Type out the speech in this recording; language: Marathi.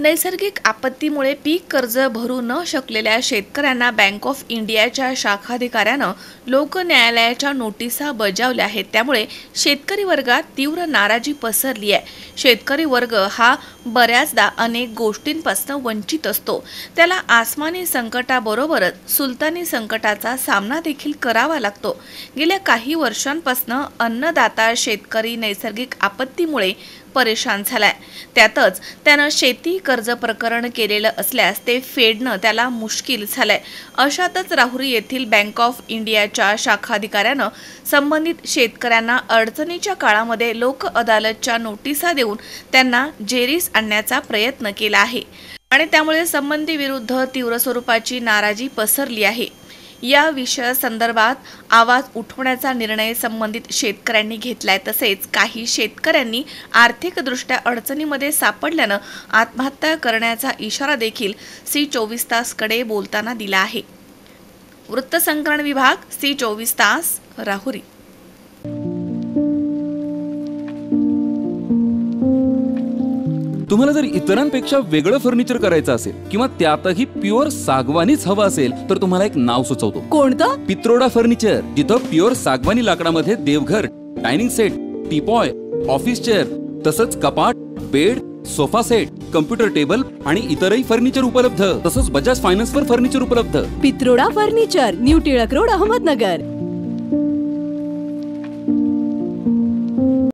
नैसर्गिक आपत्तीमुळे पीक कर्ज भरू न शकलेल्या शेतकऱ्यांना बँक ऑफ इंडियाच्या शाखाधिकाऱ्यानं लोक न्यायालयाच्या नोटिसा बजावल्या आहेत। त्यामुळे शेतकरी वर्गात तीव्र नाराजी पसरली आहे। शेतकरी वर्ग हा बऱ्याचदा अनेक गोष्टींपासून वंचित असतो। त्याला आसमानी संकटाबरोबरच सुलतानी संकटाचा सामना देखील करावा लागतो। गेल्या काही वर्षांपासून अन्नदाता शेतकरी नैसर्गिक आपत्तीमुळे परेशान झालाय। त्यातच त्यानं शेती कर्ज प्रकरण केलेलं असल्यास ते फेडणं त्याला मुश्किल झालंय। अशातच राहुरी येथील बँक ऑफ इंडियाच्या शाखाधिकाऱ्यानं संबंधित शेतकऱ्यांना अडचणीच्या काळामध्ये लोक अदालतच्या नोटिसा देऊन त्यांना जेरीस आणण्याचा प्रयत्न केला आहे आणि त्यामुळे संबंधीविरुद्ध तीव्र स्वरूपाची नाराजी पसरली आहे। या विषयासंदर्भात आवाज उठवण्याचा निर्णय संबंधित शेतकऱ्यांनी घेतलाय। तसेच काही शेतकऱ्यांनी आर्थिकदृष्ट्या अडचणीमध्ये सापडल्यानं आत्महत्या करण्याचा इशारा देखील सी24 तासकडे बोलताना दिला आहे। वृत्तसंकलन विभाग सी24 तास राहुरी। तुम्हाला जर इतरांपेक्षा वेगळं फर्निचर करायचं असेल किंवा त्यातही प्युअर सागवानीच हवं असेल तर तुम्हाला एक नाव सुचवतो। कोणतं? पित्रोडा फर्निचर, जिथं प्युअर सागवानी लाकडामध्ये देवघर, dining set, teapoy, office chair, तसंच कपाट, bed, sofa set, computer table आणि इतरही फर्निचर उपलब्ध। तसंच बजाज फायनान्सवर फर्निचर उपलब्ध। Pitroda furniture, new Tilak road, Ahmednagar.